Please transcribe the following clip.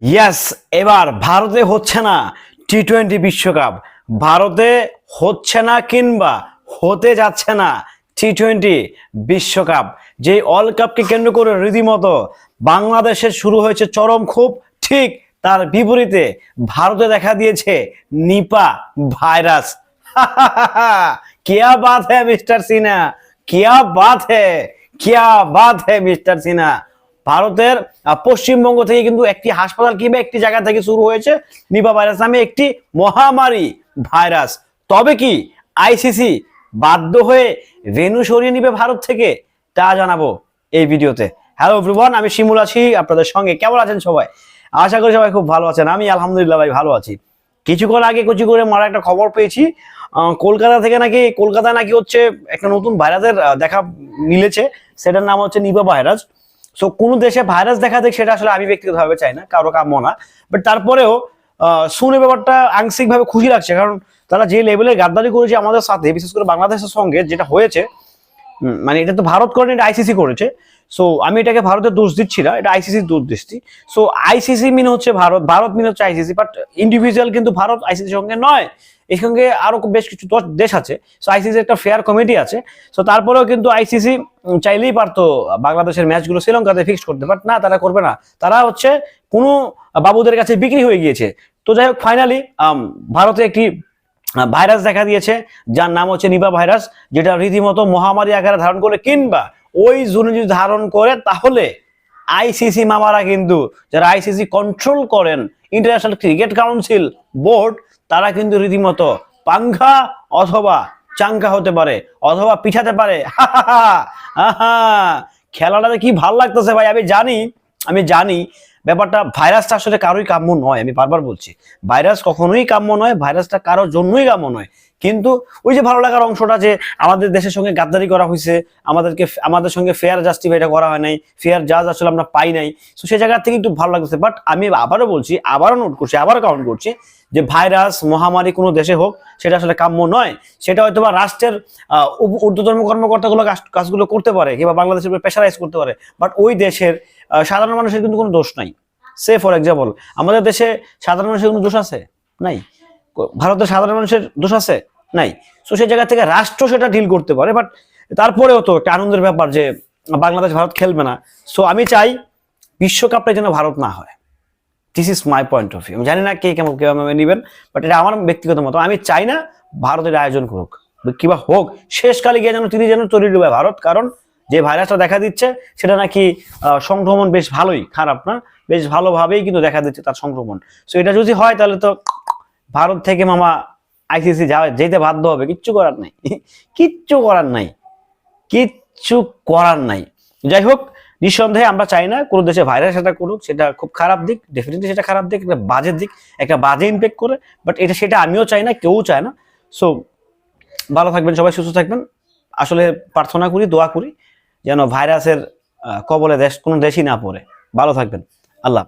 Yes, এবার ভারতে হচ্ছে না টি-20 বিশ্বকাপ। ভারতে হচ্ছে না কিংবা হতে যাচ্ছে না টি-20 বিশ্বকাপ। যে ওয়ার্ল্ড কাপকে কেন্দ্র করে রীতিমতো বাংলাদেশের শুরু হয়েছে চরম ক্ষোভ, ঠিক তার বিপরীতে ভারতে দেখা দিয়েছে নিপা ভাইরাস। क्या बात है मिस्टर सिन्हा, क्या बात है, क्या बात है मिस्टर सिन्हा। ভারতের পশ্চিমবঙ্গ থেকে কিন্তু একটি হাসপাতাল কিংবা একটি জায়গা থেকে শুরু হয়েছে নিপা ভাইরাস নামে একটি মহামারী ভাইরাস। তবে কি আইসিসি বাধ্য হয়ে ভেন্যু সরিয়ে নিবে ভারত থেকে, তা জানাবো এই ভিডিওতে। হ্যালো এভরিওয়ান, আমি শিমুল আছি আপনাদের সঙ্গে। কেমন আছেন সবাই? আশা করি সবাই খুব ভালো আছেন। আমি আলহামদুলিল্লাহ ভাই ভালো আছি। কিছুক্ষণ আগে করে মারা একটা খবর পেয়েছি, কলকাতা থেকে নাকি হচ্ছে একটা নতুন ভাইরাসের দেখা মিলেছে। সেটার নাম হচ্ছে নিপা ভাইরাস। সো কোন দেশে ভাইরাস দেখা দেখ সেটা আসলে আমি ব্যক্তিগতভাবে চাই না, কারো কাম্য না। বাট তারপরেও শুনে ব্যাপারটা আংশিকভাবে খুশি লাগছে, কারণ তারা যে লেভেলে গাদ্দারি করেছে আমাদের সাথে, বিশেষ করে বাংলাদেশের সঙ্গে যেটা হয়েছে, মানে এটা তো ভারত করেনি, এটা আইসিসি করেছে। সো আমি এটাকে ভারতের দোষ দিচ্ছি না, এটা আইসিসির দোষ দিচ্ছি। সো আইসিসি মিন হচ্ছে ভারত, ভারত মিন হচ্ছে আইসিসি, বাট ইন্ডিভিজুয়াল কিন্তু ভারত আইসিসির সঙ্গে নয়। এর সঙ্গে আরো বেশ কিছু দেশ আছে। সো আইসিসি একটা ফেয়ার কমিটি আছে। সো তারপরেও কিন্তু আইসিসি চাইলেই পারতো বাংলাদেশের ম্যাচগুলো শ্রীলঙ্কাতে ফিক্স করতে, বাট না, তারা করবে না। তারা হচ্ছে কোনো বাবুদের কাছে বিক্রি হয়ে গিয়েছে। তো যাই হোক, ফাইনালি ভারতে একটি ভাইরাস দেখা দিয়েছে, যার নাম হচ্ছে নিপা ভাইরাস, যেটা রীতিমতো মহামারী আকারে ধারণ করে, কিংবা ওই জোনে যদি ধারণ করে তাহলে আইসিসি মামারা কিন্তু, যারা আইসিসি কন্ট্রোল করেন, ইন্টারন্যাশনাল ক্রিকেট কাউন্সিল বোর্ড, তারা কিন্তু রীতিমতো পাঙ্খা অথবা চাঙ্কা হতে পারে, অথবা পিছাতে পারে। খেলাটাতে কি ভাল লাগতেছে ভাই। আমি জানি ব্যাপারটা, ভাইরাসটা আসলে কারোই কাম্য নয়। আমি বারবার বলছি, ভাইরাস কখনোই কাম্য নয়, ভাইরাসটা কারোর জন্যই কাম্য নয়। কিন্তু ওই যে ভালো লাগার অংশটা, যে আমাদের দেশের সঙ্গে গাদ্দারি করা হয়েছে, আমাদের সঙ্গে ফেয়ার জাস্টিফাইটা করা হয় নাই, ফেয়ার জাজ আসলে আমরা পাই নাই। তো সেই জায়গা থেকে একটু ভালো লাগতেছে। বাট আমি আবারও বলছি, আবারও নোট করছি, আবারও কাউন্ট করছি, যে ভাইরাস মহামারী কোনো দেশে হোক, সেটা আসলে কাম্য নয়। সেটা হয়তো বা রাষ্ট্রের ঊর্ধ্বতন কর্মকর্তাগুলো কাজগুলো করতে পারে, কিংবা বাংলাদেশের উপর প্রেশারাইজ করতে পারে, বাট ওই দেশের সাধারণ মানুষের কিন্তু কোনো দোষ নাই। সে ফর এক্সাম্পল, আমাদের দেশে সাধারণ মানুষের কোনো দোষ আছে? নাই। ভারতের সাধারণ মানুষের দোষ আছে? নাই। সো সেই জায়গা থেকে রাষ্ট্র সেটা ডিল করতে পারে। বাট তারপরেও তো একটা আনন্দের ব্যাপার যে বাংলাদেশ ভারত খেলবে না। সো আমি চাই বিশ্বকাপটা যেন ভারত না হয়। This is my point of view. আমি জানি না কে কেমন নেবেন, বাট এটা আমার ব্যক্তিগত মত। আমি চাই না ভারতের আয়োজন করুক, কিংবা হোক, শেষকালে গিয়ে তিনি যেন তৈরি ডুবে ভারত। কারণ যে ভাইরাসটা দেখা দিচ্ছে সেটা নাকি সংক্রমণ বেশ ভালোই, খারাপ না, বেশ ভালোভাবেই কিন্তু দেখা দিচ্ছে তার সংক্রমণ। সো এটা যদি হয় তাহলে তো ভারত থেকে মামা আইসিসি যেতে বাধ্য হবে। কিচ্ছু করার নাই, কিচ্ছু করার নাই, কিচ্ছু করার নাই। যাই হোক, নিঃসন্দেহে আমরা চাই না কোনো দেশে ভাইরাস এটা করুক। সেটা খুব খারাপ দিক, ডেফিনেটলি সেটা খারাপ দিক, একটা বাজে দিক, একটা বাজে ইম্প্যাক্ট করে। বাট সেটা আমিও চাই না, কেউ চায় না। সো ভালো থাকবেন সবাই, সুস্থ থাকবেন। আসলে প্রার্থনা করি, দোয়া করি যেন ভাইরাসের কবলে কোনো দেশই না পড়ে। ভালো থাকবেন। আল্লাহ।